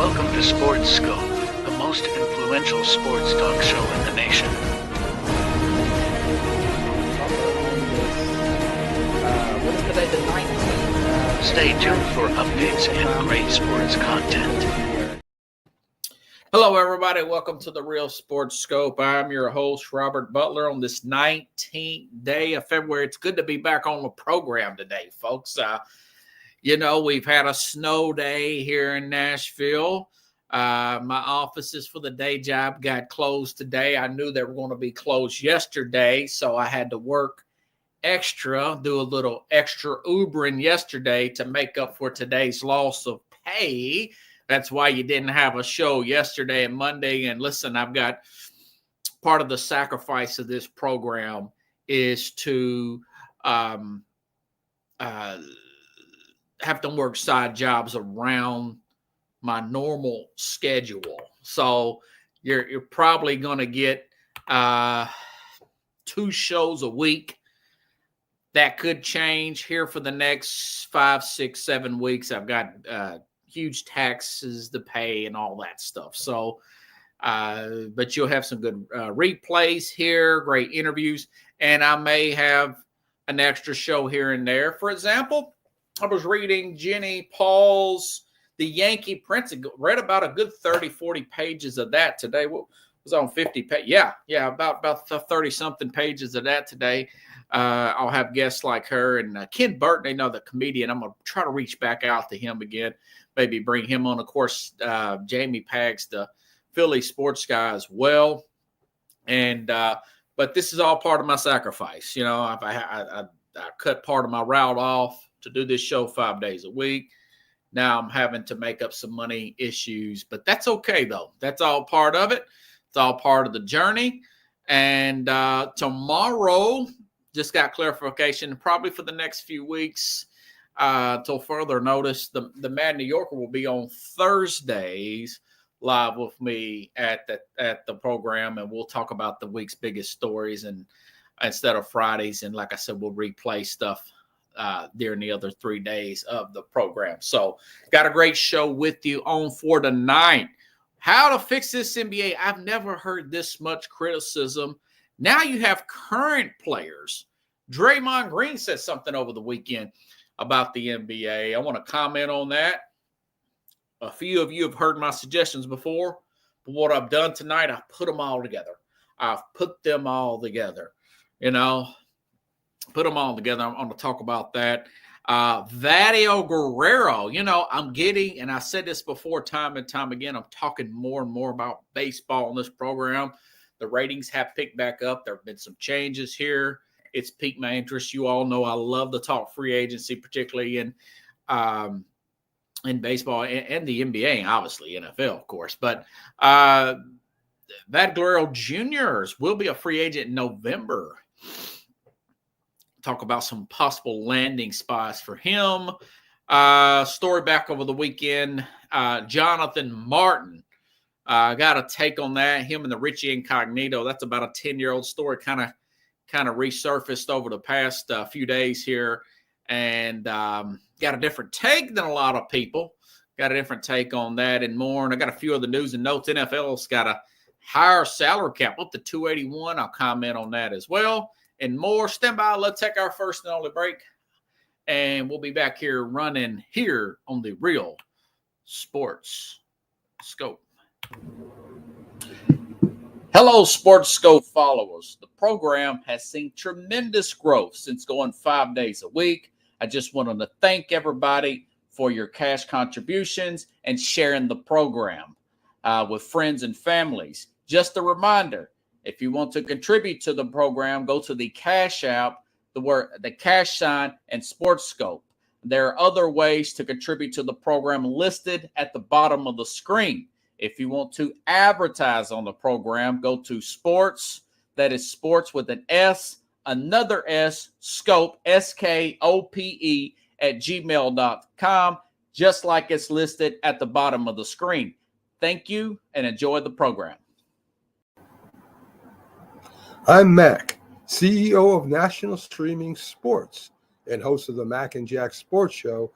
Welcome to Sports Scope, the most influential sports talk show in the nation. What is today, the 19th? Stay tuned for updates and great sports content. Hello, everybody. Welcome to the Real Sports Scope. I'm your host, Robert Butler, on this 19th day of February. It's good to be back on the program today, folks. We've had a snow day here in Nashville. My offices for the day job got closed today. I knew they were going to be closed yesterday, so I had to work extra, do a little extra Ubering yesterday to make up for today's loss of pay. That's why you didn't have a show yesterday and Monday. And listen, I've got part of the sacrifice of this program is to have to work side jobs around my normal schedule. So you're probably going to get 2 shows a week. That could change here for the next 5, 6, 7 weeks. I've got huge taxes to pay and all that stuff. So, but you'll have some good replays here, great interviews, and I may have an extra show here and there. For example, I was reading Jenny Paul's The Yankee Prince. Read about a good 30, 40 pages of that today. What was on 50 pages? Yeah, about 30-something pages of that today. I'll have guests like her and Ken Burton, the comedian. I'm going to try to reach back out to him again, maybe bring him on. Of course, Jamie Pags, the Philly sports guy as well. And but this is all part of my sacrifice. I cut part of my route off to do this show 5 days a week. Now I'm having to make up some money issues, but that's okay, though. That's all part of it. It's all part of the journey. And tomorrow, just got clarification, probably for the next few weeks, till further notice, the Mad New Yorker will be on Thursdays live with me at the program, and we'll talk about the week's biggest stories, and instead of Fridays. And like I said, we'll replay stuff during the other 3 days of the program. So got a great show with you on for tonight. How to fix this NBA. I've never heard this much criticism. Now you have current players. Draymond Green said something over the weekend about the NBA. I want to comment on that. A few of you have heard my suggestions before, but what I've done tonight, I've put them all together. I'm going to talk about that. Vladimir Guerrero, I'm getting, and I said this before time and time again, I'm talking more and more about baseball on this program. The ratings have picked back up. There have been some changes here. It's piqued my interest. You all know I love to talk free agency, particularly in baseball and the NBA, and obviously NFL, of course. But Vlad Guerrero Jr. will be a free agent in November. Talk about some possible landing spots for him. Story back over the weekend. Jonathan Martin. Got a take on that. Him and the Richie Incognito. That's about a 10-year-old story. Kind of resurfaced over the past few days here, and got a different take than a lot of people. Got a different take on that and more. And I got a few other news and notes. NFL's got a higher salary cap up to $281. I'll comment on that as well and more. Stand by. Let's take our first and only break, and we'll be back here running here on the Real Sports Scope. Hello, Sports Scope followers. The program has seen tremendous growth since going 5 days a week. I just wanted to thank everybody for your cash contributions and sharing the program with friends and families. Just a reminder, if you want to contribute to the program, go to the Cash App, the cash sign, and Sports Scope. There are other ways to contribute to the program listed at the bottom of the screen. If you want to advertise on the program, go to sports, that is sports with an S, another S, scope, SKOPE, at gmail.com, just like it's listed at the bottom of the screen. Thank you and enjoy the program. I'm Mac, CEO of National Streaming Sports and host of the Mac and Jack Sports Show,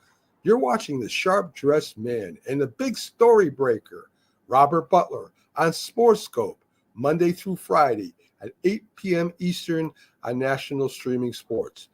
You're watching the Sharp-Dressed Man and the Big Story Breaker, Robert Butler, on SportsScope, Monday through Friday at 8 p.m. Eastern on National Streaming Sports.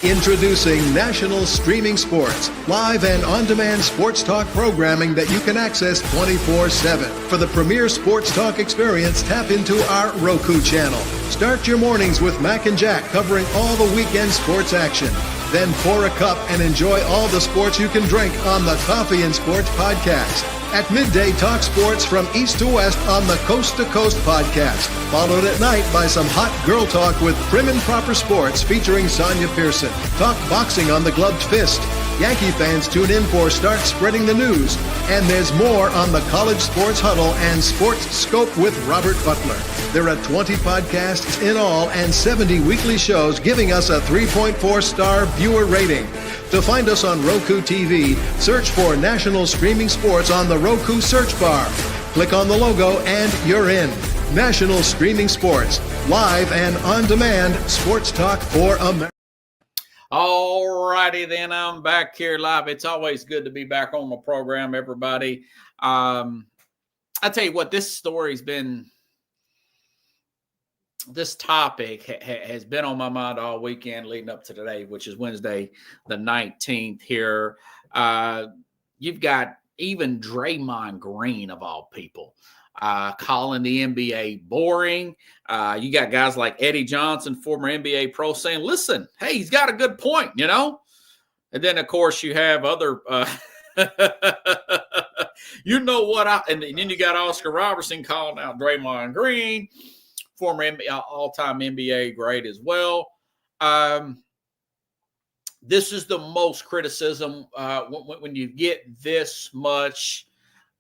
Introducing National Streaming Sports, live and on-demand sports talk programming that you can access 24/7. For the premier sports talk experience, tap into our Roku channel. Start your mornings with Mac and Jack covering all the weekend sports action. Then pour a cup and enjoy all the sports you can drink on the Coffee and Sports podcast. At midday, talk sports from east to west on the Coast to Coast podcast. Followed at night by some hot girl talk with Prim and Proper Sports featuring Sonia Pearson. Talk boxing on the Gloved Fist. Yankee fans tune in for Start Spreading the News. And there's more on the College Sports Huddle and Sports Scope with Robert Butler. There are 20 podcasts in all and 70 weekly shows giving us a 3.4-star viewer rating. To find us on Roku TV, search for National Streaming Sports on the Roku search bar. Click on the logo and you're in. National Streaming Sports, live and on-demand sports talk for America. All righty, then I'm back here live. It's always good to be back on the program, everybody. I tell you what, this topic has been on my mind all weekend leading up to today, which is Wednesday, the 19th here. You've got even Draymond Green, of all people, calling the NBA boring. You got guys like Eddie Johnson, former NBA pro, saying, listen, hey, he's got a good point, you know? And then, of course, you have other you know what? And then you got Oscar Robertson calling out Draymond Green, former all-time NBA great as well. This is the most criticism when you get this much.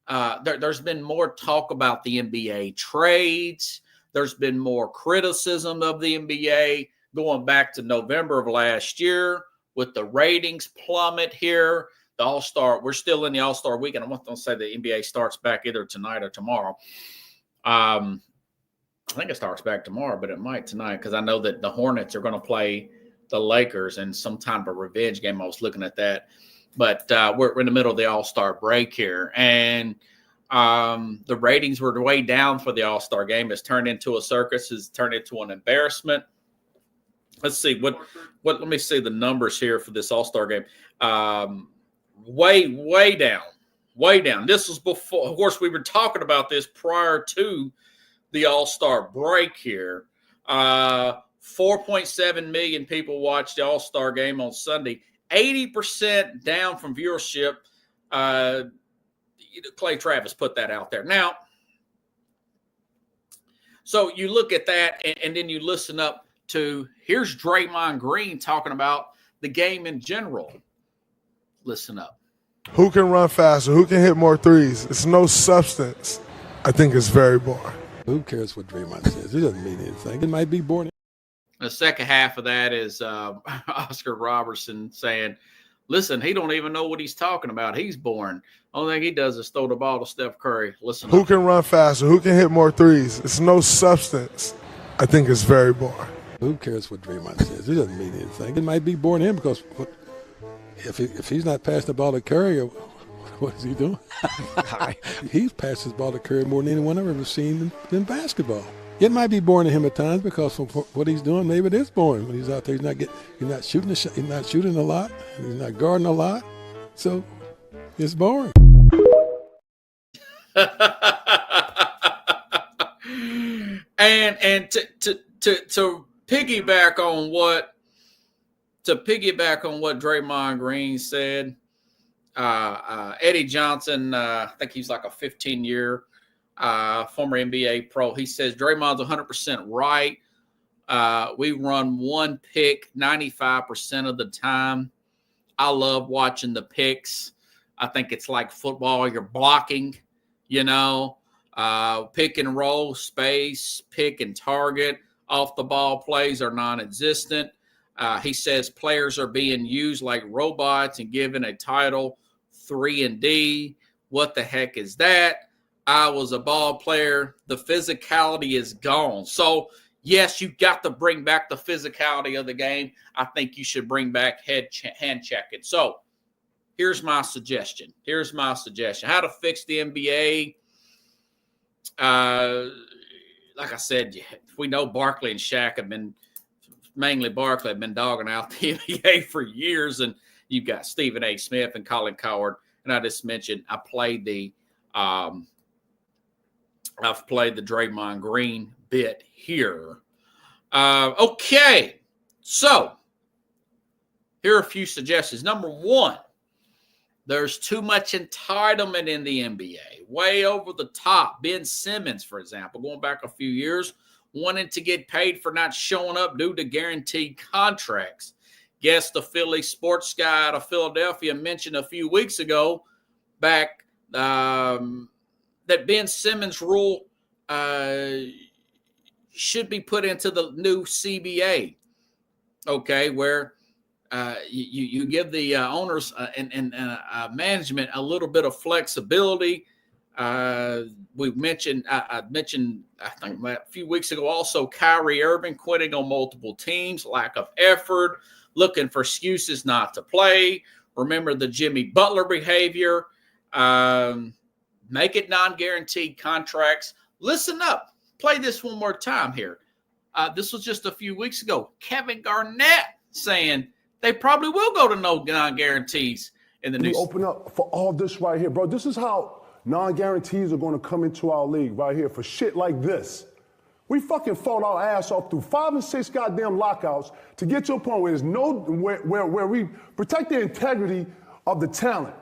There's been more talk about the NBA trades. There's been more criticism of the NBA going back to November of last year with the ratings plummet here. The All-Star, we're still in the All-Star weekend. I want to say the NBA starts back either tonight or tomorrow. I think it starts back tomorrow, but it might tonight because I know that the Hornets are going to play the Lakers in some kind of a revenge game. I was looking at that. But we're in the middle of the All-Star break here. And the ratings were way down for the All-Star game. It's turned into a circus. It's turned into an embarrassment. Let's see. Let me see the numbers here for this All-Star game. Way down. Way down. This was before. Of course, we were talking about this prior to the All-Star break here. 4.7 million people watched the All-Star game on Sunday. 80% down from viewership. Clay Travis put that out there. Now, so you look at that and then you listen up to, here's Draymond Green talking about the game in general. Listen up. Who can run faster? Who can hit more threes? It's no substance. I think it's very boring. Who cares what Draymond says? It doesn't mean anything. It might be boring. The second half of that is Oscar Robertson saying, listen, he don't even know what he's talking about. He's boring. Only thing he does is throw the ball to Steph Curry. Listen. Who can run faster? Who can hit more threes? It's no substance. I think it's very boring. Who cares what Draymond says? It doesn't mean anything. It might be boring to him because if he's not passing the ball to Curry, what is he doing? He's passed his ball to Curry more than anyone I've ever seen in basketball. It might be boring to him at times because from what he's doing, maybe it is boring when he's out there. He's not shooting a lot. He's not guarding a lot, so it's boring. and to piggyback on what Draymond Green said, Eddie Johnson, I think he's like a 15-year. Former NBA pro. He says Draymond's 100% right. We run one pick 95% of the time. I love watching the picks. I think it's like football. You're blocking, pick and roll, space, pick and target. Off the ball plays are non-existent. He says players are being used like robots and given a title 3-and-D. What the heck is that? I was a ball player. The physicality is gone. So, yes, you got to bring back the physicality of the game. I think you should bring back hand checking. So, here's my suggestion. How to fix the NBA. Like I said, we know Barkley and Shaq have been, mainly Barkley, have been dogging out the NBA for years, and you've got Stephen A. Smith and Colin Cowherd. And I just mentioned I've played the Draymond Green bit here. Okay, so here are a few suggestions. Number one, there's too much entitlement in the NBA, way over the top. Ben Simmons, for example, going back a few years, wanting to get paid for not showing up due to guaranteed contracts. Guess the Philly sports guy out of Philadelphia mentioned a few weeks ago back that Ben Simmons rule should be put into the new CBA, okay, where you give the owners and management a little bit of flexibility. We've mentioned, I mentioned, I think a few weeks ago also, Kyrie Irving quitting on multiple teams, lack of effort, looking for excuses not to play. Remember the Jimmy Butler behavior. Make it non-guaranteed contracts. Listen up. Play this one more time here. This was just a few weeks ago. Kevin Garnett saying they probably will go to no non-guarantees in the new season. Open up for all this right here, bro. This is how non-guarantees are going to come into our league right here for shit like this. We fucking fought our ass off through 5 and 6 goddamn lockouts to get to a point where there's no where we protect the integrity of the talent.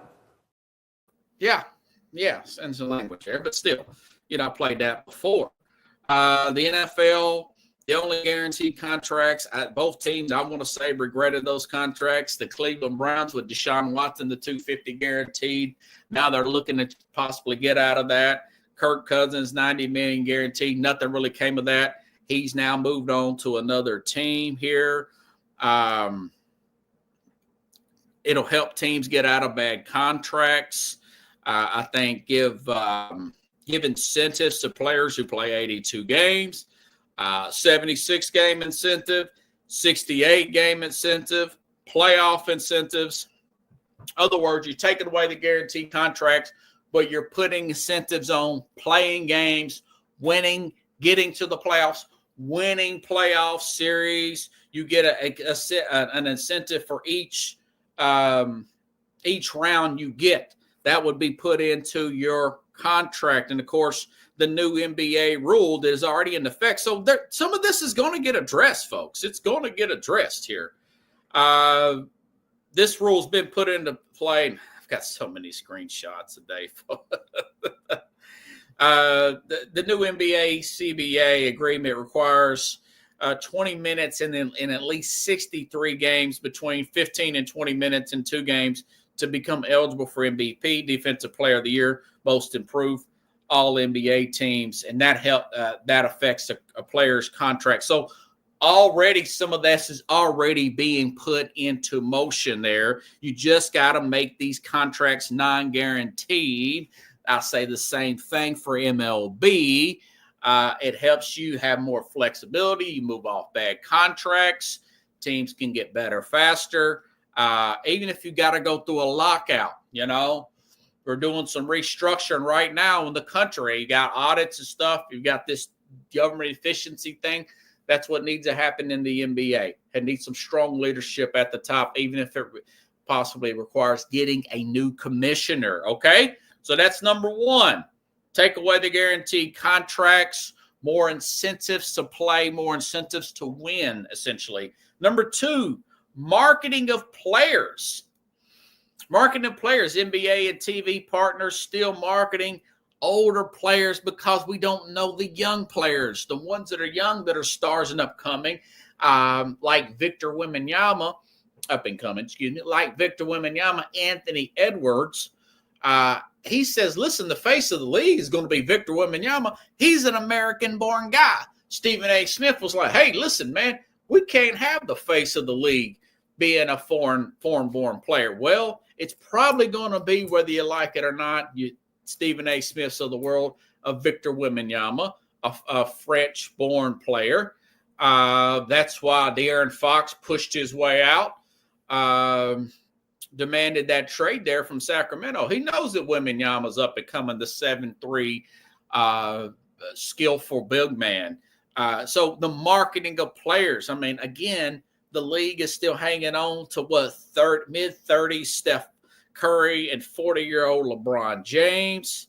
Yeah, sends the language there, but still, I played that before. The NFL, the only guaranteed contracts, both teams, I want to say, regretted those contracts. The Cleveland Browns with Deshaun Watson, the $250 guaranteed. Now they're looking to possibly get out of that. Kirk Cousins, $90 million guaranteed. Nothing really came of that. He's now moved on to another team here. It'll help teams get out of bad contracts. I think give incentives to players who play 82 games, 76-game incentive, 68-game incentive, playoff incentives. In other words, you're taking away the guaranteed contracts, but you're putting incentives on playing games, winning, getting to the playoffs, winning playoff series. You get an incentive for each round you get. That would be put into your contract. And, of course, the new NBA rule that is already in effect. So some of this is going to get addressed, folks. It's going to get addressed here. This rule's been put into play. I've got so many screenshots today. The new NBA CBA agreement requires 20 minutes and then in at least 63 games, between 15 and 20 minutes in 2 games, to become eligible for MVP, Defensive Player of the Year, Most Improved, all NBA teams, and that affects a player's contract. So already some of this is already being put into motion there. You just got to make these contracts non-guaranteed. I say the same thing for MLB. It helps you have more flexibility. You move off bad contracts. Teams can get better faster. Even if you got to go through a lockout, we're doing some restructuring right now in the country. You got audits and stuff. You've got this government efficiency thing. That's what needs to happen in the NBA. It needs some strong leadership at the top, even if it possibly requires getting a new commissioner. Okay, so that's number one. Take away the guaranteed contracts, more incentives to play, more incentives to win, essentially. Number two, marketing of players. Marketing of players, NBA and TV partners still marketing older players because we don't know the young players, the ones that are young that are stars and upcoming, like Victor Wembanyama, like Victor Wembanyama, Anthony Edwards. He says, listen, the face of the league is going to be Victor Wembanyama. He's an American-born guy. Stephen A. Smith was like, hey, listen, man, we can't have the face of the league being a foreign-born player. Well, it's probably going to be, whether you like it or not, Stephen A. Smiths of the world, of Victor Wembanyama, a French-born player. That's why De'Aaron Fox pushed his way out. demanded that trade there from Sacramento. He knows that Wembanyama's up and coming, the 7'3" skillful big man. So the marketing of players. I mean, again, the league is still hanging on to mid-30s Steph Curry and 40-year-old LeBron James.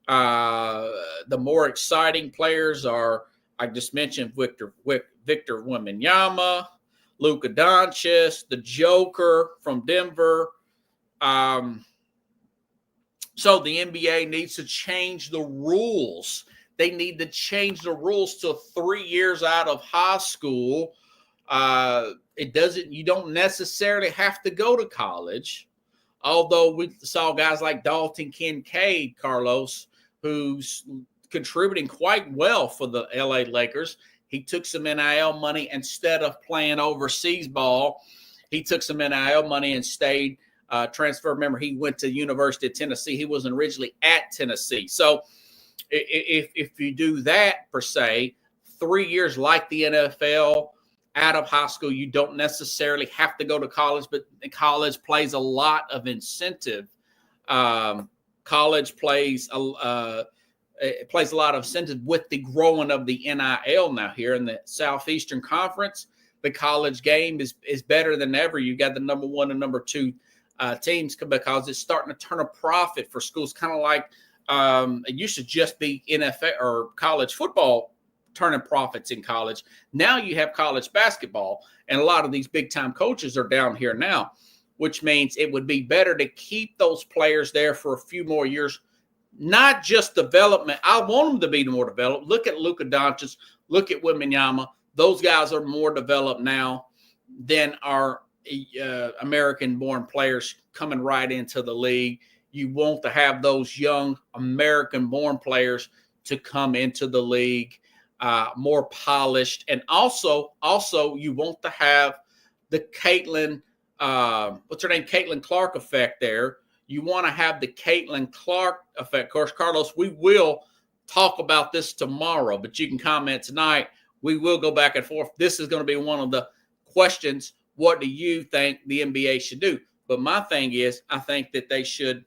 The more exciting players are, I just mentioned Victor Wembanyama, Luka Doncic, the Joker from Denver. So the NBA needs to change the rules. They need to change the rules to 3 years out of high school. You don't necessarily have to go to college. Although we saw guys like Dalton Kincaid, Carlos, who's contributing quite well for the LA Lakers. He took some NIL money instead of playing overseas ball. He took some NIL money and stayed transfer. Remember, he went to the University of Tennessee. He wasn't originally at Tennessee. So if you do that, per se, 3 years like the NFL, out of high school, you don't necessarily have to go to college, but college plays a lot of incentive. College plays a lot of incentive with the growing of the NIL now here in the Southeastern Conference. The college game is better than ever. You got the number 1 and number 2 teams because it's starting to turn a profit for schools, kind of like it used to just be NFL or college football turning profits in college. Now you have college basketball, and a lot of these big-time coaches are down here now, which means it would be better to keep those players there for a few more years, not just development. I want them to be more developed. Look at Luka Doncic. Look at Wembanyama. Those guys are more developed now than our American-born players coming right into the league. You want to have those young American-born players to come into the league more polished. And also you want to have the Caitlin Clark effect there. You want to have the Caitlin Clark effect. Of course, Carlos, we will talk about this tomorrow, but you can comment tonight. We will go back and forth. This is going to be one of the questions. What do you think the NBA should do? But my thing is, I think that they should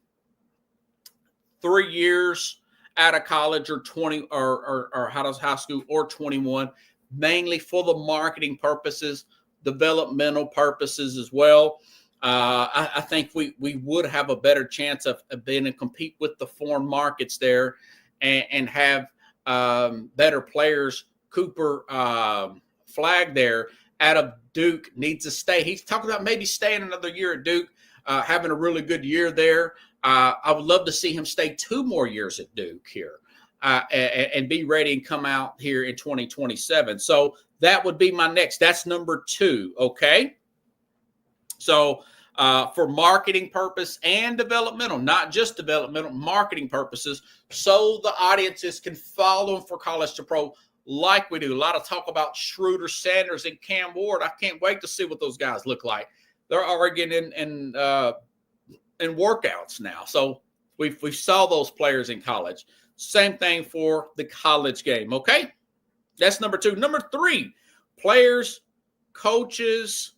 3 years out of college or 20 or how does high school or 21, mainly for the marketing purposes, developmental purposes as well. I think we would have a better chance of being able to compete with the foreign markets there and have better players. Cooper Flag there out of Duke needs to stay. He's talking about maybe staying another year at Duke, having a really good year there. I would love to see him stay 2 more years at Duke here and be ready and come out here in 2027. So that would be my next. That's number 2, okay? So for marketing purpose and developmental, not just developmental, marketing purposes, so the audiences can follow them for college to pro like we do. A lot of talk about Schroeder, Sanders, and Cam Ward. I can't wait to see what those guys look like. They're already getting in workouts now. So we saw those players in college. Same thing for the college game, okay? That's number 2. Number 3, players, coaches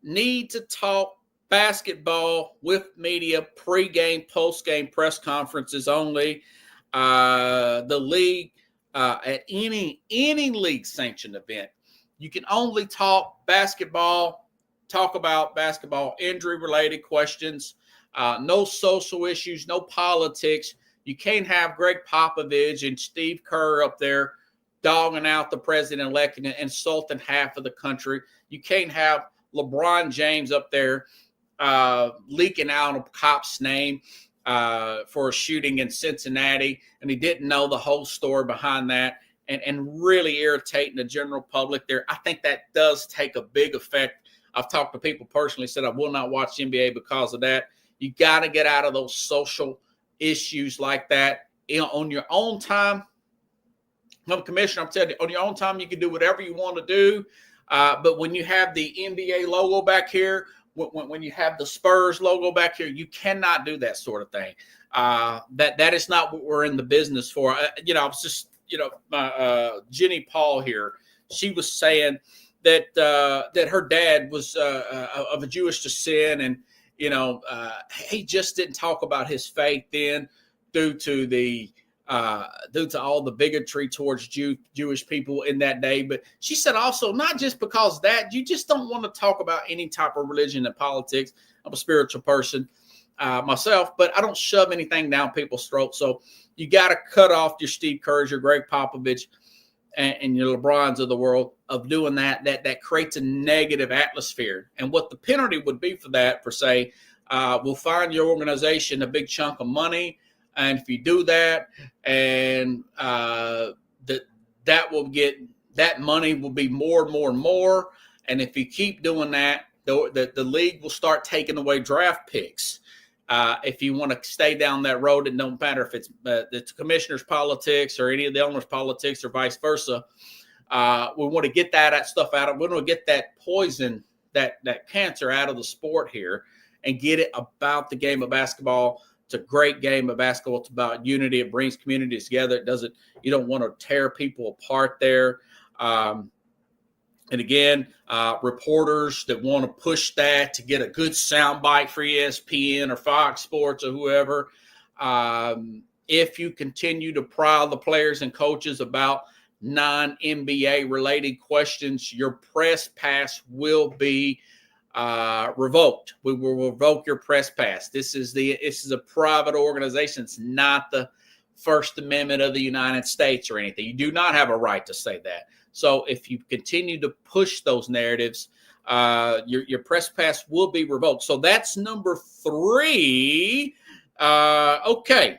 need to talk basketball with media, pre-game, post-game press conferences only. The league, at any league-sanctioned event, you can only talk about basketball injury-related questions, no social issues, no politics. You can't have Greg Popovich and Steve Kerr up there dogging out the president-elect and insulting half of the country. You can't have LeBron James up there leaking out a cop's name for a shooting in Cincinnati, and he didn't know the whole story behind that, and really irritating the general public there. I think that does take a big effect. I've talked to people personally, said I will not watch the NBA because of that. You got to get out of those social issues like that. On your own time, I'm commissioner, I'm telling you, on your own time, you can do whatever you want to do. But when you have the NBA logo back here, when you have the Spurs logo back here, you cannot do that sort of thing. That is not what we're in the business for. I was just, Jenny Paul here. She was saying that her dad was of a Jewish descent, he just didn't talk about his faith then due to all the bigotry towards Jewish people in that day. But she said also, not just because of that, you just don't want to talk about any type of religion and politics. I'm a spiritual person myself, but I don't shove anything down people's throats. So you got to cut off your Steve Kerrs, your Greg Popovich, and your LeBrons of the world of doing that. That creates a negative atmosphere. And what the penalty would be for that, per se, will fine your organization a big chunk of money. And if you do that, and that money will be more and more and more. And if you keep doing that, the league will start taking away draft picks. If you want to stay down that road, it don't matter if it's the commissioner's politics or any of the owner's politics or vice versa. We want to get that stuff out of. We want to get that poison, that cancer out of the sport here, and get it about the game of basketball. It's a great game of basketball. It's about unity. It brings communities together. You don't want to tear people apart there. And again, reporters that want to push that to get a good soundbite for ESPN or Fox Sports or whoever, if you continue to prowl the players and coaches about non-NBA related questions, your press pass will be revoked. We will revoke your press pass. This is a private organization. It's not the First Amendment of the United States or anything. You do not have a right to say that. So if you continue to push those narratives, your press pass will be revoked. So that's number 3. Okay.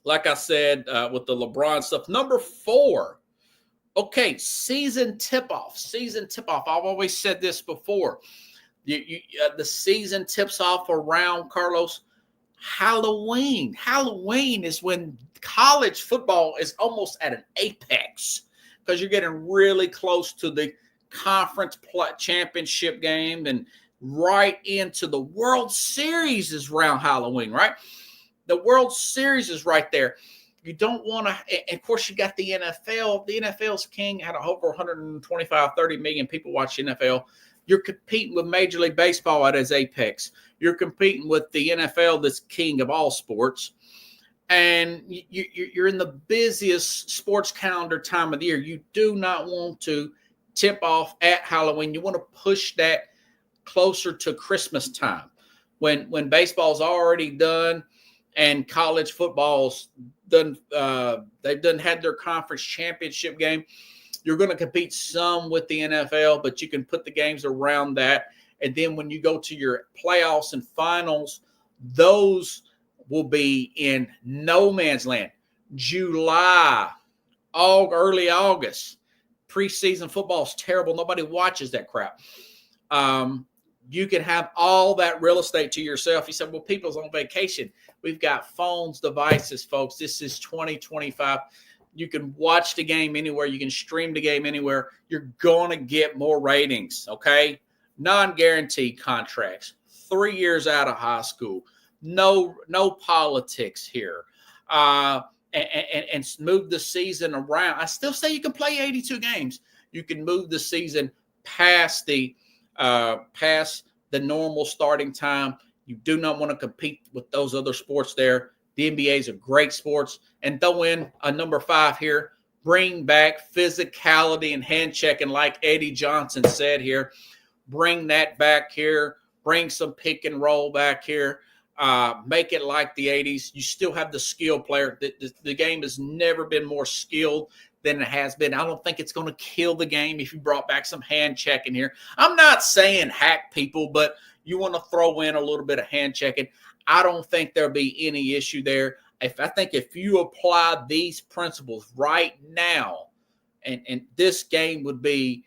Like I said, with the LeBron stuff. Number 4. Okay, season tip-off. I've always said this before. The season tips off around, Carlos, Halloween. Halloween is when college football is almost at an apex because you're getting really close to the conference championship game and right into the World Series is around Halloween, right? The World Series is right there. You don't want to, and of course, you got the NFL. The NFL's king. Had over 125, 30 million people watch the NFL. You're competing with Major League Baseball at its apex. You're competing with the NFL, that's king of all sports. And you're in the busiest sports calendar time of the year. You do not want to tip off at Halloween. You want to push that closer to Christmas time when baseball's already done and college football's done. They've done had their conference championship game. You're going to compete some with the NFL, but you can put the games around that. And then when you go to your playoffs and finals, those will be in no man's land. July, early August. Preseason football is terrible. Nobody watches that crap. You can have all that real estate to yourself. You said, well, people's on vacation. We've got phones, devices, folks. This is 2025. You can watch the game anywhere. You can stream the game anywhere. You're going to get more ratings, okay? Non-guaranteed contracts, 3 years out of high school. No politics here. And move the season around. I still say you can play 82 games. You can move the season past the normal starting time. You do not want to compete with those other sports there. The NBA is a great sports. And throw in a number 5 here. Bring back physicality and hand checking like Eddie Johnson said here. Bring that back here. Bring some pick and roll back here. Make it like the 80s. You still have the skill player. The game has never been more skilled than it has been. I don't think it's going to kill the game if you brought back some hand checking here. I'm not saying hack people, but you want to throw in a little bit of hand checking. I don't think there'll be any issue there. I think if you apply these principles right now, and this game would be,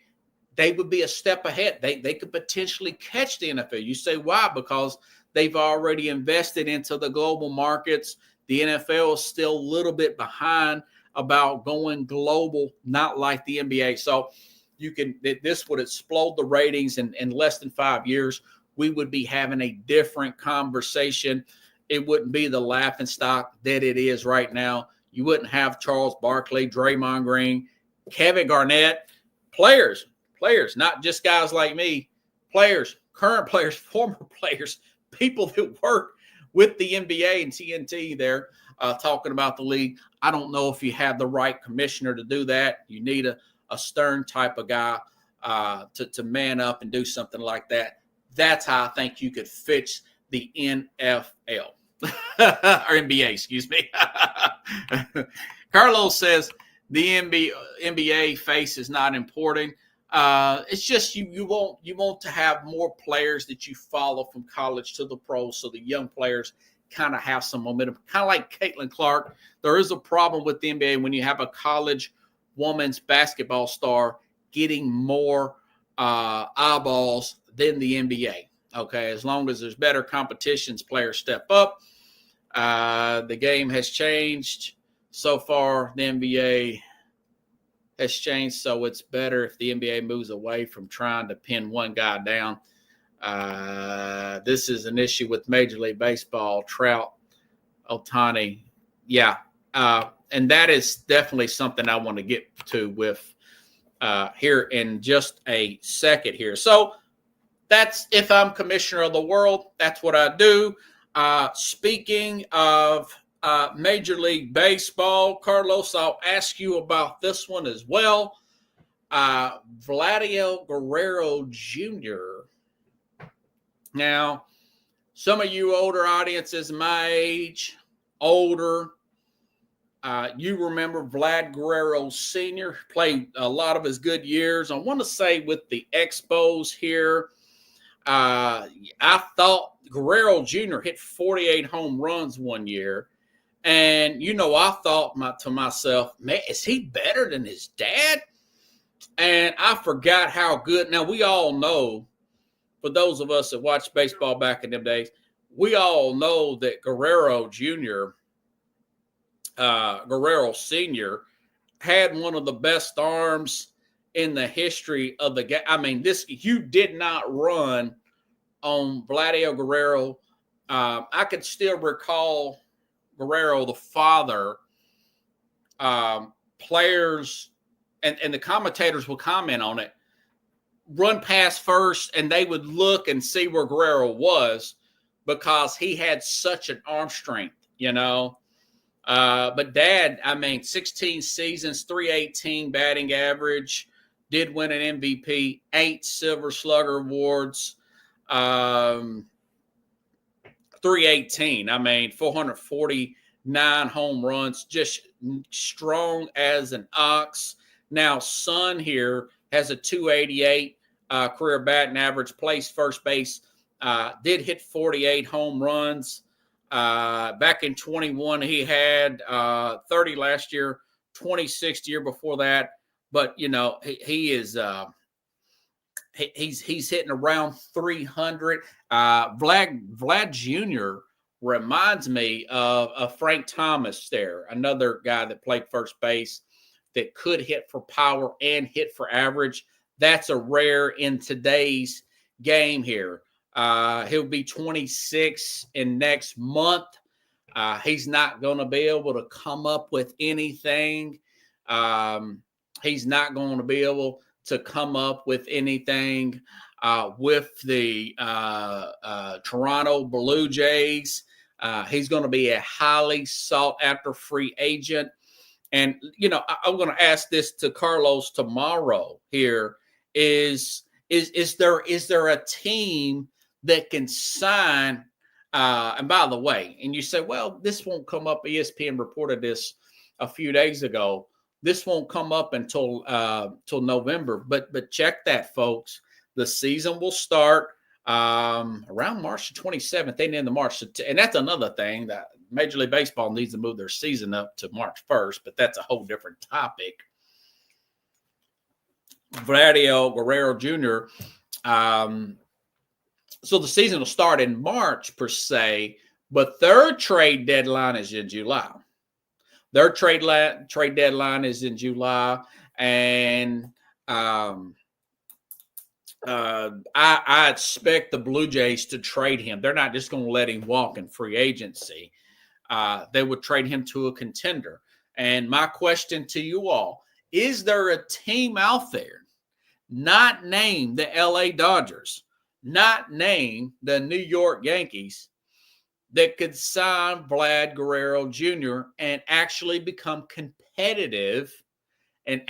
they would be a step ahead. They could potentially catch the NFL. You say why? Because they've already invested into the global markets. The NFL is still a little bit behind about going global, not like the NBA. So this would explode the ratings in less than 5 years. We would be having a different conversation. It wouldn't be the laughingstock that it is right now. You wouldn't have Charles Barkley, Draymond Green, Kevin Garnett, players, not just guys like me, players current players, former players, people that work with the NBA and TNT there talking about the league. I don't know if you have the right commissioner to do that. You need a stern type of guy to man up and do something like that. That's how I think you could fix the NFL. Or NBA, excuse me. Carlos says the NBA face is not important. It's just you want to have more players that you follow from college to the pros, so the young players kind of have some momentum. Kind of like Caitlin Clark. There is a problem with the NBA when you have a college women's basketball star getting more eyeballs than the NBA. Okay, as long as there's better competitions, players step up. The game has changed so far. The NBA has changed, so it's better if the NBA moves away from trying to pin one guy down. This is an issue with Major League Baseball, Trout, Ohtani. Yeah, and that is definitely something I want to get to with here in just a second here. So that's if I'm commissioner of the world, that's what I do. Speaking of Major League Baseball, Carlos, I'll ask you about this one as well. Vladimir Guerrero Jr. Now, some of you older audiences my age, older, you remember Vlad Guerrero Sr. played a lot of his good years. I want to say with the Expos here, I thought Guerrero Jr. hit 48 home runs one year. And, I thought to myself, man, is he better than his dad? And I forgot how good. Now, we all know, for those of us that watched baseball back in them days, we all know that Guerrero Jr., Guerrero Sr. had one of the best arms in the history of the game. I mean, you did not run on Vladimir Guerrero. I could still recall Guerrero, the father, players, and the commentators will comment on it, run past first, and they would look and see where Guerrero was because he had such an arm strength, But Dad, 16 seasons, 318 batting average, did win an MVP, 8 Silver Slugger awards, 318. 449 home runs, just strong as an ox. Now, son here has a 288 career batting average, plays first base, did hit 48 home runs. Back in 21, he had 30 last year, 26 the year before that. But, he is he's hitting around 300. Vlad Jr. reminds me of Frank Thomas there, another guy that played first base that could hit for power and hit for average. That's a rare in today's game here. He'll be 26 in next month. He's not going to be able to come up with anything. He's not going to be able to come up with anything with the Toronto Blue Jays. He's going to be a highly sought-after free agent. And, I'm going to ask this to Carlos tomorrow here. Is there a team that can sign? And by the way, and you say, well, this won't come up. ESPN reported this a few days ago. This won't come up until November. But check that, folks. The season will start around March 27th. They end the March. And that's another thing that Major League Baseball needs to move their season up to March 1st. But that's a whole different topic. Vladimir Guerrero Jr. So the season will start in March per se, but their trade deadline is in July. Their trade deadline is in July, and I expect the Blue Jays to trade him. They're not just going to let him walk in free agency. They would trade him to a contender. And my question to you all, is there a team out there, not named the LA Dodgers, not name the New York Yankees that could sign Vlad Guerrero Jr. and actually become competitive and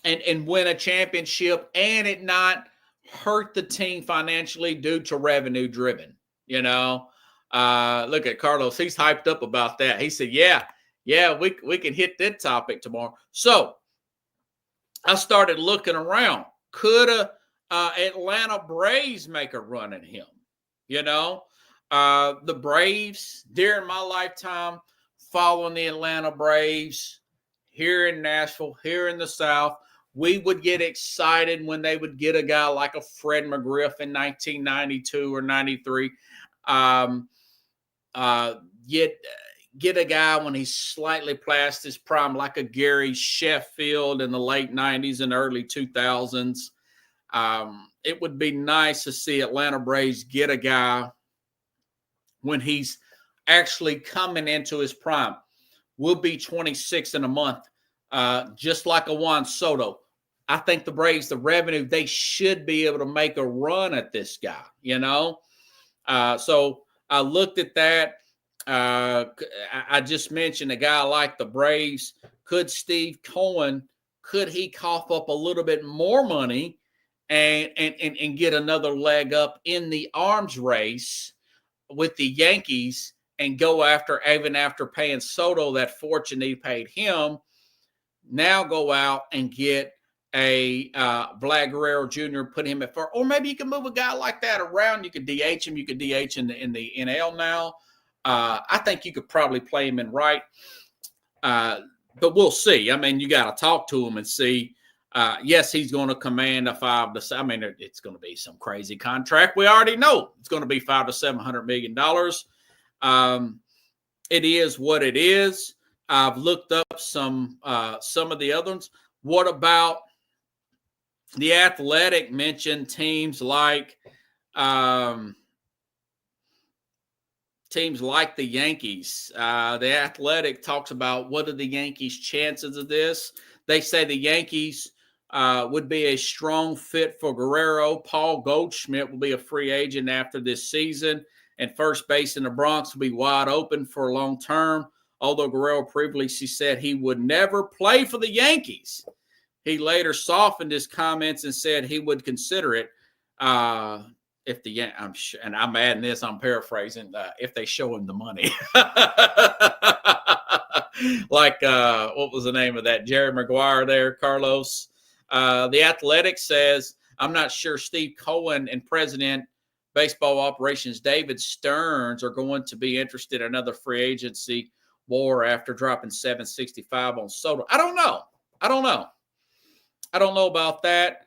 and win a championship and it not hurt the team financially due to revenue driven. Look at Carlos. He's hyped up about that. He said, yeah, we can hit that topic tomorrow. So I started looking around. Could Atlanta Braves make a run at him? The Braves, during my lifetime, following the Atlanta Braves here in Nashville, here in the South, we would get excited when they would get a guy like a Fred McGriff in 1992 or 93. Get a guy when he's slightly past his prime, like a Gary Sheffield in the late 90s and early 2000s. It would be nice to see Atlanta Braves get a guy when he's actually coming into his prime. We'll be 26 in a month, just like a Juan Soto. I think the Braves, the revenue, they should be able to make a run at this guy, So I looked at that. I just mentioned a guy like the Braves. Could Steve Cohen, could he cough up a little bit more money and get another leg up in the arms race with the Yankees and go after, even after paying Soto that fortune he paid him, now go out and get a Vlad Guerrero Jr., put him at first, or maybe you can move a guy like that around. You could DH him. You could DH in the NL now. I think you could probably play him in right, but we'll see. I mean, you got to talk to him and see. Yes, he's going to command a 5 to 7. I mean, it's going to be some crazy contract. We already know it's going to be $500 to $700 million. It is what it is. I've looked up some of the other ones. What about The Athletic? Mentioned teams like the Yankees. The Athletic talks about what are the Yankees' chances of this. They say the Yankees would be a strong fit for Guerrero. Paul Goldschmidt will be a free agent after this season, and first base in the Bronx will be wide open for long term. Although Guerrero previously said he would never play for the Yankees, he later softened his comments and said he would consider it if and I'm adding this, I'm paraphrasing, if they show him the money. Like, what was the name of that? Jerry Maguire there, Carlos. The Athletic says, I'm not sure Steve Cohen and President Baseball Operations David Stearns are going to be interested in another free agency war after dropping $765 on Soto. I don't know about that.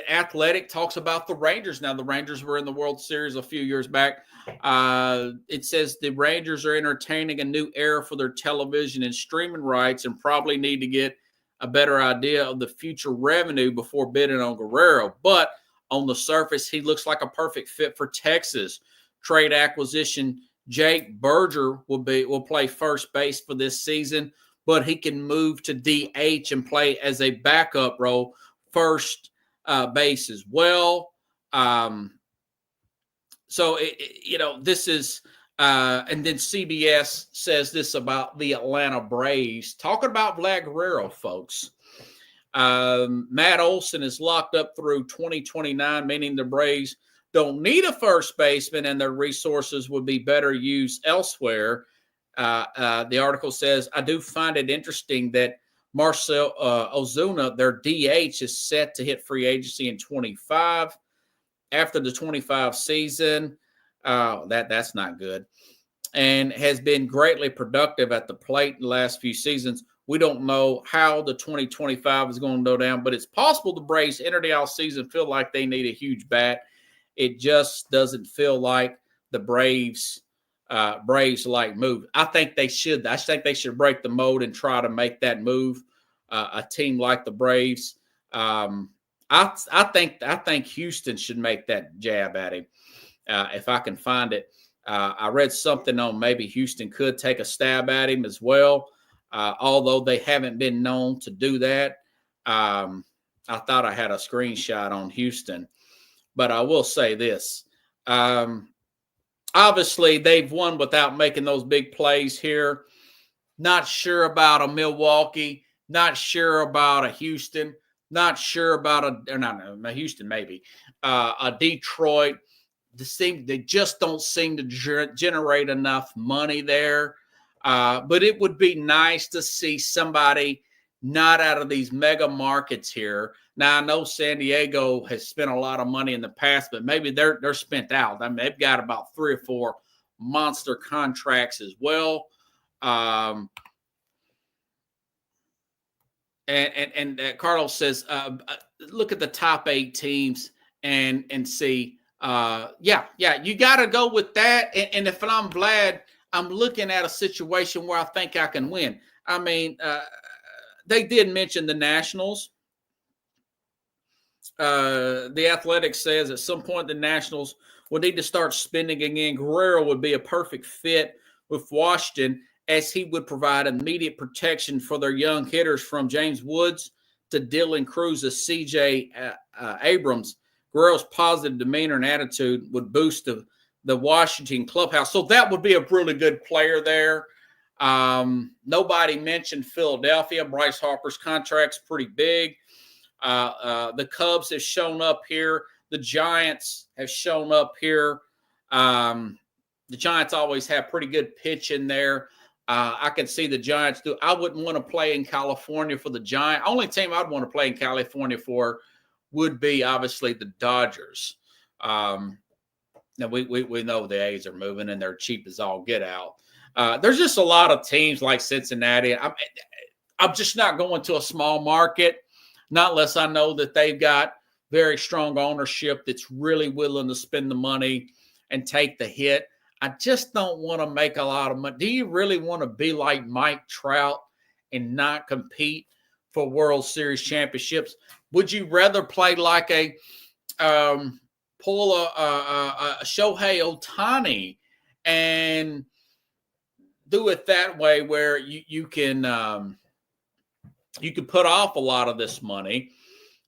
Athletic talks about the Rangers. Now, the Rangers were in the World Series a few years back. It says the Rangers are entertaining a new era for their television and streaming rights and probably need to get a better idea of the future revenue before bidding on Guerrero. But on the surface, he looks like a perfect fit for Texas. Trade acquisition, Jake Berger will play first base for this season, but he can move to DH and play as a backup role, first base as well. This is and then CBS says this about the Atlanta Braves. Talking about Vlad Guerrero, folks. Matt Olson is locked up through 2029, meaning the Braves don't need a first baseman and their resources would be better used elsewhere. The article says, I do find it interesting that Marcell Ozuna, their DH, is set to hit free agency in 25. After the 25 season, that's not good, and has been greatly productive at the plate in the last few seasons. We don't know how the 2025 is going to go down, but it's possible the Braves enter the offseason feel like they need a huge bat. It just doesn't feel like the Braves like move. I think they should. I think they should break the mold and try to make that move. A team like the Braves. I think Houston should make that jab at him. If I can find it. I read something on maybe Houston could take a stab at him as well. although they haven't been known to do that. I thought I had a screenshot on Houston, but I will say this. Obviously, they've won without making those big plays here. Not sure about a Milwaukee. Not sure about a Houston. Not sure about a Houston, maybe. A Detroit. They just don't seem to generate enough money there. But it would be nice to see somebody not out of these mega markets here. Now, I know San Diego has spent a lot of money in the past, but maybe they're spent out. I mean, they've got about 3 or 4 monster contracts as well. And Carlos says, look at the top 8 teams and see. You got to go with that. And if I'm Vlad, I'm looking at a situation where I think I can win. I mean, they did mention the Nationals. The Athletic says at some point the Nationals will need to start spending again. Guerrero would be a perfect fit with Washington, as he would provide immediate protection for their young hitters from James Woods to Dylan Cruz to C.J. Abrams. Guerrero's positive demeanor and attitude would boost the Washington clubhouse. So that would be a really good player there. Nobody mentioned Philadelphia. Bryce Harper's contract's pretty big. The Cubs have shown up here. The Giants have shown up here. The Giants always have pretty good pitch in there. I can see the Giants do. I wouldn't want to play in California for the Giants. Only team I'd want to play in California for would be obviously the Dodgers. Now we know the A's are moving and they're cheap as all get out. There's just a lot of teams like Cincinnati. I'm just not going to a small market, not unless I know that they've got very strong ownership that's really willing to spend the money and take the hit. I just don't want to make a lot of money. Do you really want to be like Mike Trout and not compete for World Series championships? Would you rather play like a Shohei Ohtani and do it that way, where you can put off a lot of this money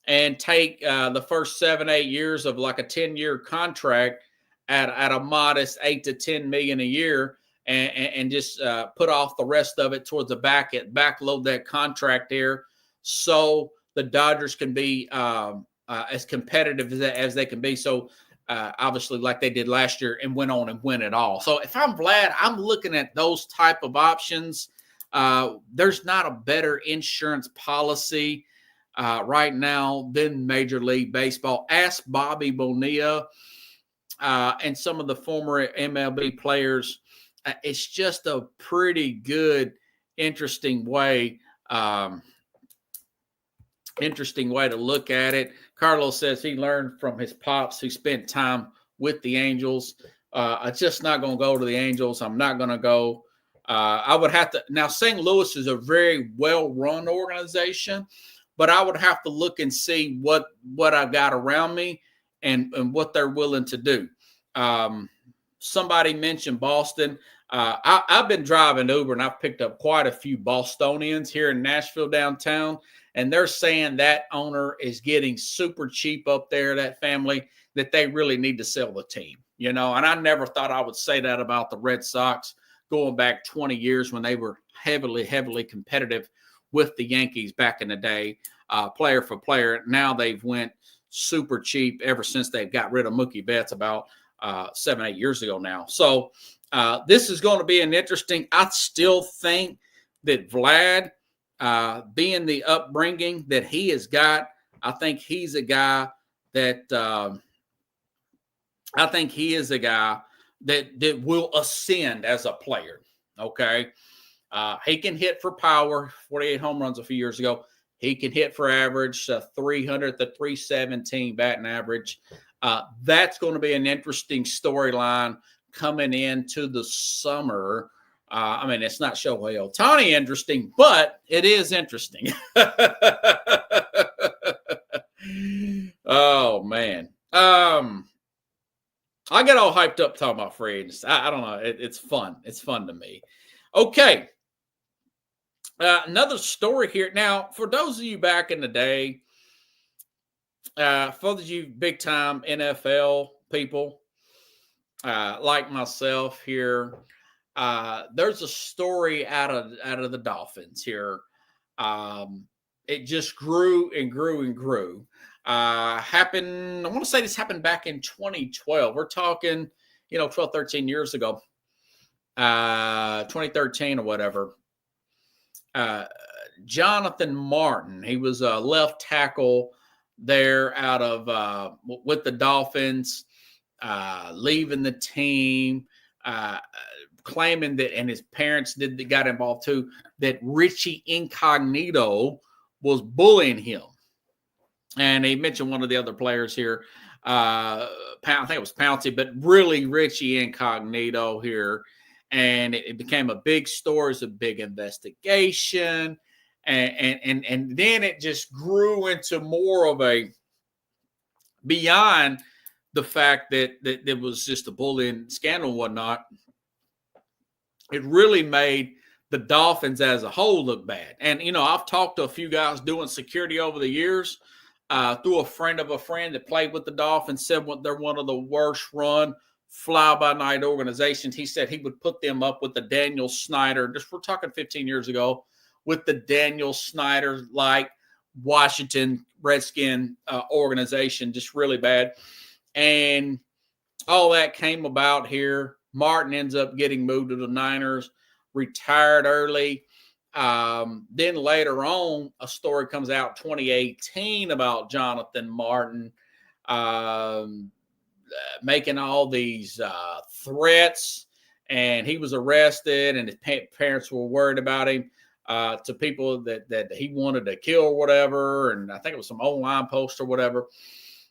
and take the first 7-8 years of like a 10-year contract at a modest $8 to $10 million a year, and just put off the rest of it towards the backload that contract there, so the Dodgers can be as competitive as they can be. So obviously, like they did last year, and went on and win it all. So if I'm Vlad, I'm looking at those type of options. There's not a better insurance policy right now than Major League Baseball. Ask Bobby Bonilla and some of the former MLB players. It's just a pretty good, interesting way to look at it. Carlos says he learned from his pops who spent time with the Angels. I'm just not going to go to the Angels. I'm not going to go. I would have to. Now, St. Louis is a very well-run organization, but I would have to look and see what I've got around me and what they're willing to do. Somebody mentioned Boston. I've been driving Uber, and I've picked up quite a few Bostonians here in Nashville downtown, and they're saying that owner is getting super cheap up there, that family, that they really need to sell the team. You know, and I never thought I would say that about the Red Sox going back 20 years when they were heavily competitive with the Yankees back in the day, player for player. Now they've went super cheap ever since they've got rid of Mookie Betts about 7-8 years ago now. So this is going to be an interesting. I still think that Vlad, being the upbringing that he has got, I think he's a guy that that will ascend as a player. Okay. He can hit for power, 48 home runs a few years ago. He can hit for average, 300 to 317 batting average. That's going to be an interesting storyline coming into the summer. I mean, it's not Shohei Ohtani interesting, but it is interesting. Oh, man. I get all hyped up talking about free agents. I don't know. It's fun. It's fun to me. Okay. Another story here. Now, for those of you back in the day, for those of you big time NFL people like myself here, there's a story out of the Dolphins here. It just grew and grew and grew. Happened, I want to say this happened back in 2012. We're talking, 12, 13 years ago, 2013 or whatever. Jonathan Martin, he was a left tackle there out of with the Dolphins, leaving the team, claiming that, and his parents got involved too, that Richie Incognito was bullying him. And he mentioned one of the other players here, I think it was Pouncey, but really Richie Incognito here. And it became a big story, it's a big investigation. And then it just grew into more of a, beyond the fact that there was just a bullying scandal and whatnot, it really made the Dolphins as a whole look bad. And, I've talked to a few guys doing security over the years, through a friend of a friend that played with the Dolphins, said they're one of the worst run fly-by-night organizations. He said he would put them up with the Daniel Snyder, we're talking 15 years ago, with the Daniel Snyder like Washington Redskin organization, just really bad. And all that came about here. Martin ends up getting moved to the Niners, retired early. Then later on, a story comes out 2018 about Jonathan Martin making all these threats, and he was arrested, and his parents were worried about him, to people that he wanted to kill or whatever. And I think it was some online post or whatever,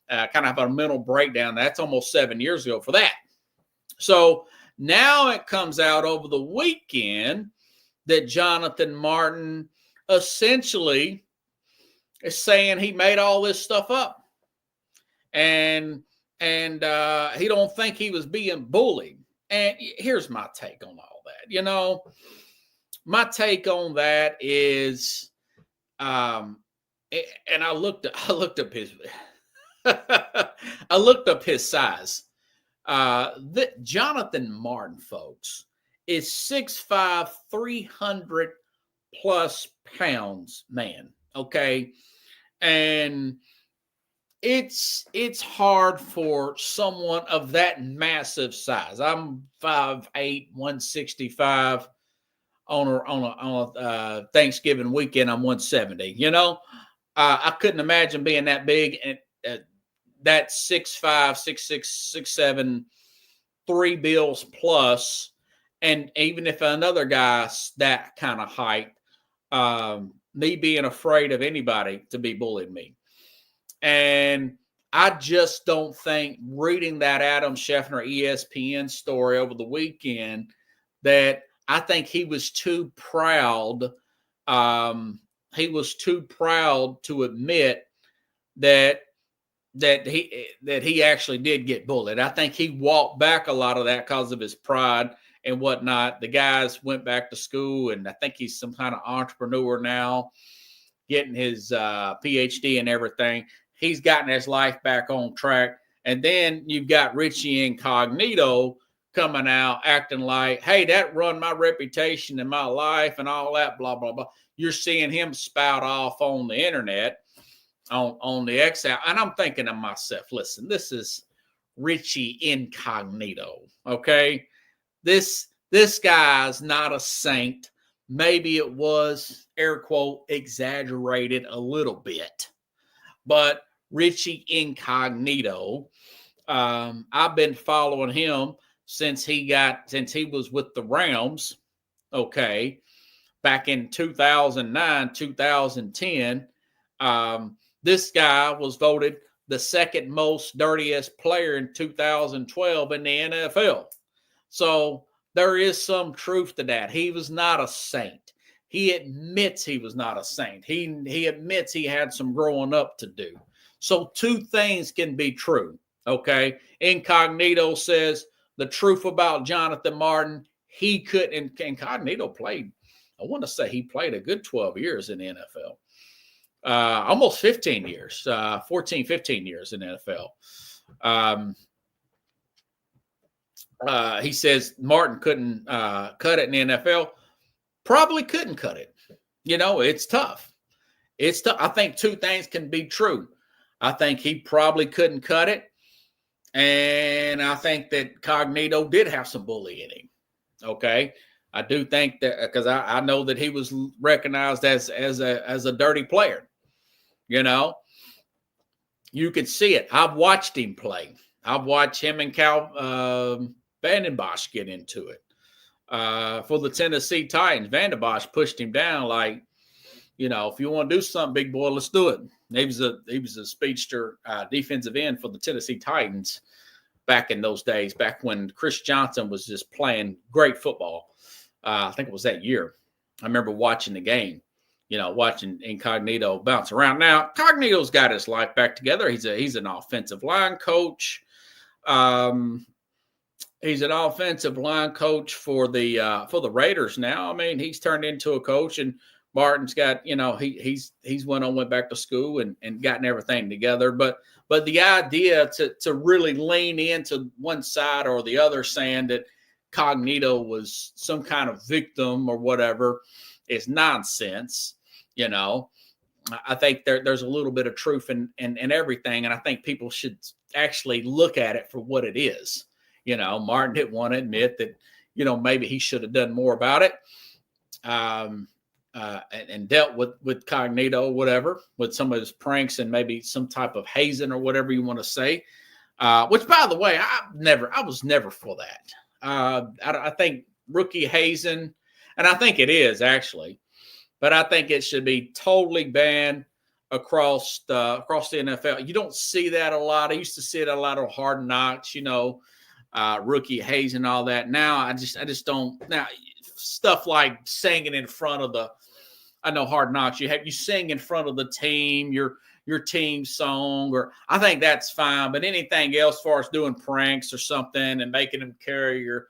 kind of have a mental breakdown. That's almost 7 years ago for that. So now it comes out over the weekend that Jonathan Martin essentially is saying he made all this stuff up. And he don't think he was being bullied. And here's my take on all that. My take on that is, and I looked up his, I looked up his size. Jonathan Martin, folks, is 6'5", 300 plus pounds man. Okay. And it's hard for someone of that massive size. I'm 5'8", 165. On a Thanksgiving weekend, I'm 170. I couldn't imagine being that big, and that 6'5", 6'6", 6'7", 3 bills plus. And even if another guy's that kind of height, me being afraid of anybody to be bullying me. And I just don't think, reading that Adam Schefter ESPN story over the weekend, that I think he was too proud. He was too proud to admit that he actually did get bullied. I think he walked back a lot of that because of his pride and whatnot. The guys went back to school, and I think he's some kind of entrepreneur now, getting his PhD and everything. He's gotten his life back on track. And then you've got Richie Incognito coming out acting like, hey, that run my reputation and my life and all that, blah, blah, blah. You're seeing him spout off on the internet, on the X out. And I'm thinking to myself, listen, this is Richie Incognito, okay? This guy's not a saint. Maybe it was, air quote, exaggerated a little bit. But Richie Incognito, I've been following him since he was with the Rams, okay, back in 2009, 2010. This guy was voted the second most dirtiest player in 2012 in the NFL. So there is some truth to that. He was not a saint. He admits he was not a saint. He admits he had some growing up to do. So two things can be true, okay? Incognito says the truth about Jonathan Martin. He couldn't. Incognito played I want to say he played a good 12 years in the NFL. Almost 15 years, 14, 15 years in the NFL. He says Martin couldn't cut it in the NFL. Probably couldn't cut it. It's tough. It's tough. I think two things can be true. I think he probably couldn't cut it. And I think that Cognito did have some bully in him. Okay. I do think that because I know that he was recognized as a dirty player. You could see it. I've watched him play. I've watched him and Cal Vandenbosch get into it. For the Tennessee Titans, Vandenbosch pushed him down like, if you want to do something, big boy, let's do it. He was a speedster defensive end for the Tennessee Titans back in those days, back when Chris Johnson was just playing great football. I think it was that year. I remember watching the game, watching Incognito bounce around. Now, Cognito's got his life back together. He's an offensive line coach. He's an offensive line coach for the Raiders now. I mean, he's turned into a coach, and Martin's got, he's went back to school and gotten everything together. But the idea to really lean into one side or the other, saying that Cognito was some kind of victim or whatever, is nonsense. I think there's a little bit of truth in everything, and I think people should actually look at it for what it is. Martin didn't want to admit that, maybe he should have done more about it. And dealt with Cognito, whatever, with some of his pranks and maybe some type of hazing or whatever you want to say. Which, by the way, I was never for that. I think rookie hazing, and I think it is actually, but I think it should be totally banned across the NFL. You don't see that a lot. I used to see it a lot of Hard Knocks, rookie hazing and all that. Now I just don't. Now stuff like singing in front of I know Hard Knocks, you sing in front of the team, your team song, or I think that's fine. But anything else, as far as doing pranks or something and making them carry your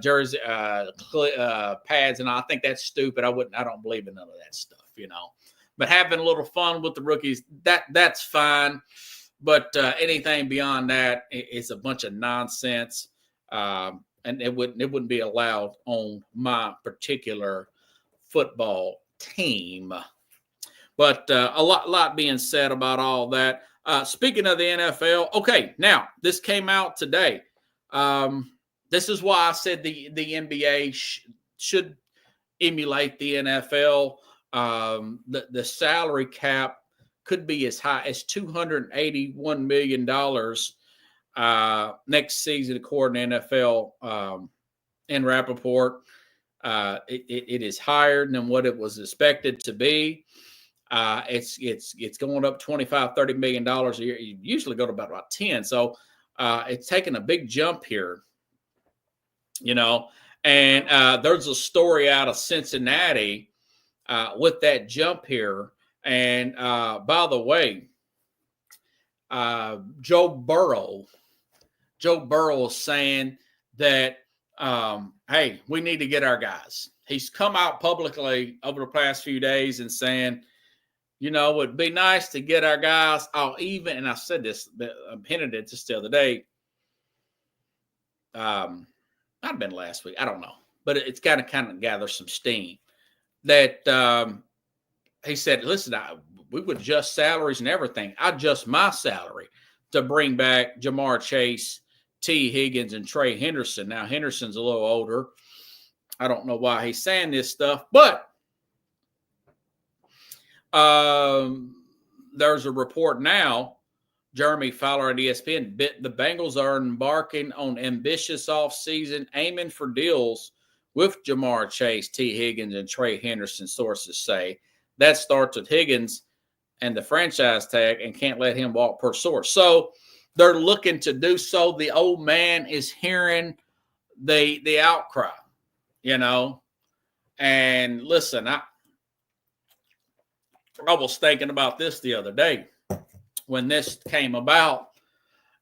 jersey pads, and I think that's stupid. I don't believe in none of that stuff, But having a little fun with the rookies, that's fine. But anything beyond that is a bunch of nonsense, and it wouldn't be allowed on my particular football team. But a lot being said about all that. Speaking of the NFL, okay, now this came out today. This is why I said the NBA should emulate the NFL. The salary cap could be as high as $281 million next season, according to NFL and Rappaport. It is higher than what it was expected to be. It's going up $25-30 million a year. You usually go to about 10. So it's taking a big jump here, and there's a story out of Cincinnati with that jump here. And by the way, Joe Burrow is saying that, hey, we need to get our guys. He's come out publicly over the past few days and saying, it'd be nice to get our guys out even. And I said this, I hinted at this the other day. Might have been last week. I don't know. But it's got to kind of gather some steam. That he said, listen, we would adjust salaries and everything. I adjust my salary to bring back Jamar Chase, T. Higgins, and Trey Henderson. Now, Henderson's a little older. I don't know why he's saying this stuff, but there's a report now. Jeremy Fowler at ESPN, the Bengals are embarking on ambitious offseason, aiming for deals with Jamar Chase, T. Higgins, and Trey Henderson, sources say. That starts with Higgins and the franchise tag and can't let him walk, per source. So they're looking to do so. The old man is hearing the outcry, And listen, I was thinking about this the other day when this came about,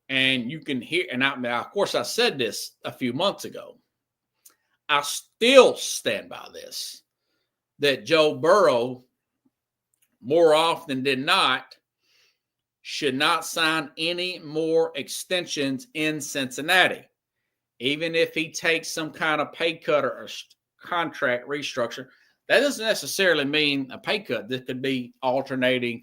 and you can hear, and of course I said this a few months ago. I still stand by this. that Joe Burrow, more often than not, should not sign any more extensions in Cincinnati. Even if he takes some kind of pay cut or contract restructure, that doesn't necessarily mean a pay cut. This could be alternating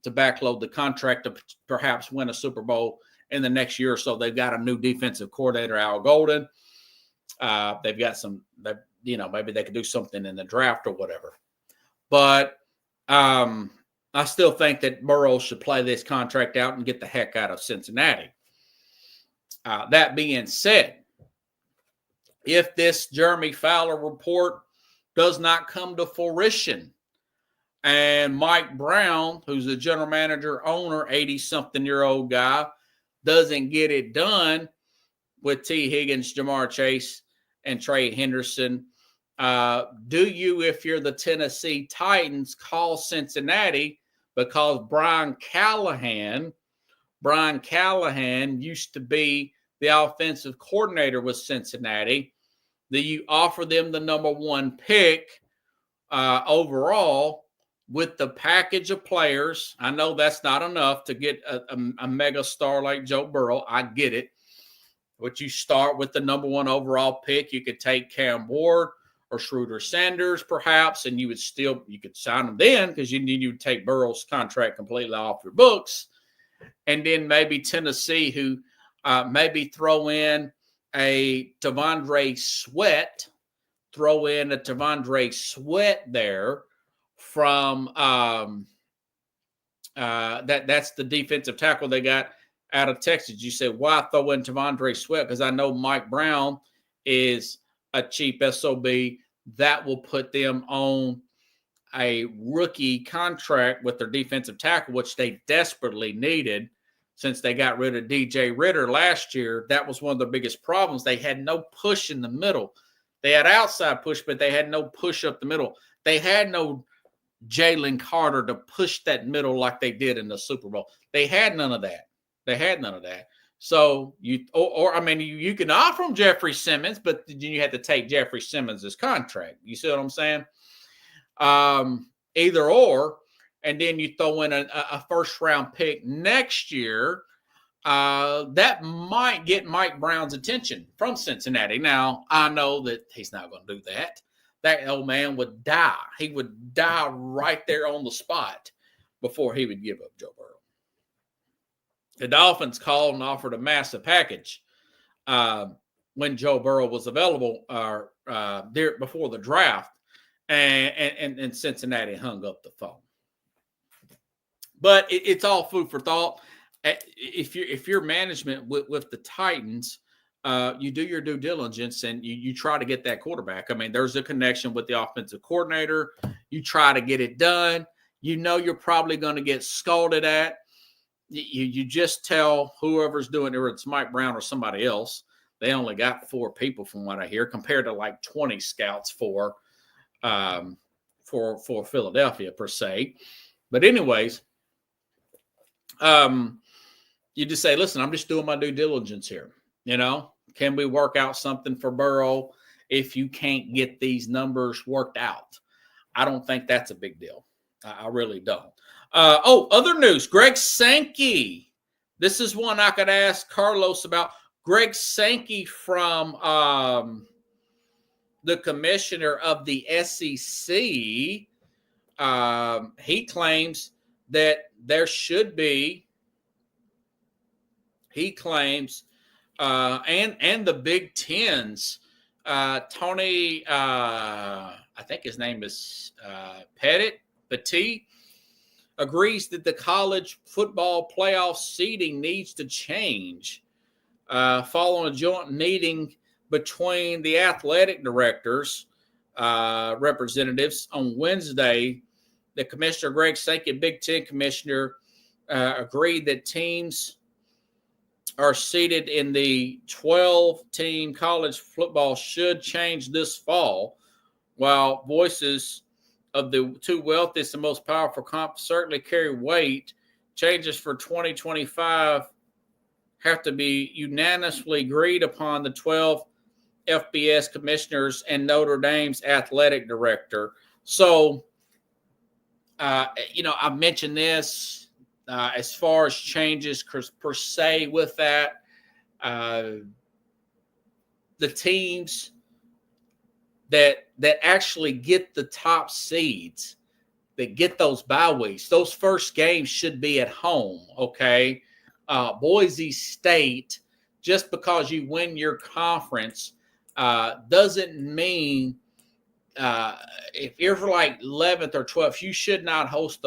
to backload the contract to perhaps win a Super Bowl in the next year or so. They've got a new defensive coordinator, Al Golden. They've got some, maybe they could do something in the draft or whatever. But I still think that Burrow should play this contract out and get the heck out of Cincinnati. That being said, if this Jeremy Fowler report does not come to fruition and Mike Brown, who's the general manager, owner, 80-something-year-old guy, doesn't get it done with T. Higgins, Jamar Chase, and Trey Henderson, do you, if you're the Tennessee Titans, call Cincinnati because Brian Callahan used to be the offensive coordinator with Cincinnati? Do you offer them the number 1 pick overall with the package of players? I know that's not enough to get a mega star like Joe Burrow. I get it. But you start with the number 1 overall pick. You could take Cam Ward or Schroeder Sanders, perhaps, and you could sign them then because you would take Burrow's contract completely off your books. And then maybe Tennessee, who maybe throw in a T'Vondre Sweat there from that's the defensive tackle they got out of Texas. You say, why throw in T'Vondre Sweat? Because I know Mike Brown is a cheap SOB. That will put them on a rookie contract with their defensive tackle, which they desperately needed since they got rid of DJ Ritter last year. That was one of the biggest problems. They had no push in the middle. They had outside push, but they had no push up the middle. They had no Jalen Carter to push that middle like they did in the Super Bowl. They had none of that. So you can offer them Jeffrey Simmons, but then you had to take Jeffrey Simmons' contract. You see what I'm saying? Either or, and then you throw in a first-round pick next year, that might get Mike Brown's attention from Cincinnati. Now, I know that he's not going to do that. That old man would die. He would die right there on the spot before he would give up Joe Burrow. The Dolphins called and offered a massive package when Joe Burrow was available before the draft, and Cincinnati hung up the phone. But it's all food for thought. If you're management with the Titans, you do your due diligence and you try to get that quarterback. I mean, there's a connection with the offensive coordinator. You try to get it done. You know you're probably going to get scolded at. You just tell whoever's doing it, or it's Mike Brown or somebody else. They only got 4 people from what I hear, compared to like 20 scouts for Philadelphia per se. But anyways, you just say, listen, I'm just doing my due diligence here. Can we work out something for Burrow if you can't get these numbers worked out? I don't think that's a big deal. I really don't. Other news, Greg Sankey. This is one I could ask Carlos about. Greg Sankey from the commissioner of the SEC. He claims that there should be, and the Big Ten's Tony, I think his name is Petit, agrees that the college football playoff seeding needs to change following a joint meeting between the athletic directors, representatives on Wednesday. The Commissioner Greg Sankey, Big Ten Commissioner, agreed that teams are seated in the 12-team college football should change this fall, while voices of the 2 wealthiest and most powerful conferences certainly carry weight. Changes for 2025 have to be unanimously agreed upon the 12 FBS commissioners and Notre Dame's athletic director. So, I mentioned this as far as changes per se with that. The teams that actually get the top seeds, that get those bye weeks, those first games should be at home, okay? Boise State, just because you win your conference doesn't mean if you're for like 11th or 12th, you should not host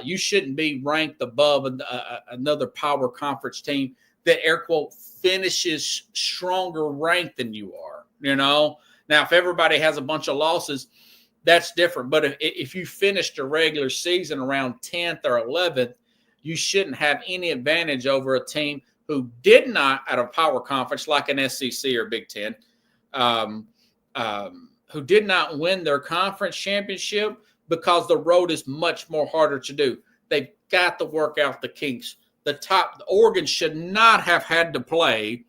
you shouldn't be ranked above another power conference team that, air quote, finishes stronger ranked than you are, Now, if everybody has a bunch of losses, that's different. But if you finished a regular season around 10th or 11th, you shouldn't have any advantage over a team who did not, at a power conference like an SEC or Big Ten, who did not win their conference championship, because the road is much more harder to do. They've got to work out the kinks. Oregon should not have had to play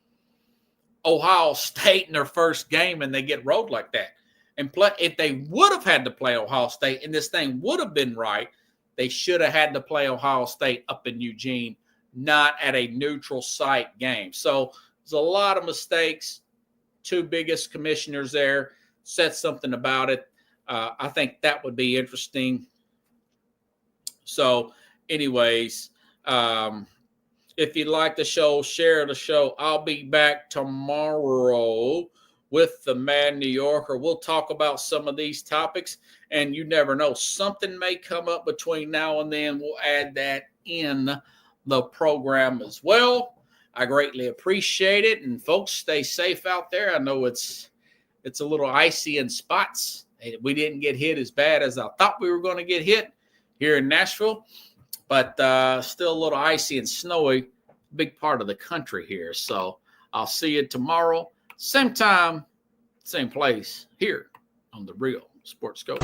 Ohio State in their first game and they get rolled like that. And if they would have had to play Ohio State and this thing would have been right, they should have had to play Ohio State up in Eugene, not at a neutral site game. So there's a lot of mistakes. Two biggest commissioners there said something about it. I think that would be interesting. So anyways, if you like the show, share the show. I'll be back tomorrow with the Mad New Yorker. We'll talk about some of these topics, and you never know. Something may come up between now and then. We'll add that in the program as well. I greatly appreciate it. And folks, stay safe out there. I know it's a little icy in spots. We didn't get hit as bad as I thought we were going to get hit here in Nashville, but still a little icy and snowy, big part of the country here. So I'll see you tomorrow, same time, same place, here on the Real Sports Scope.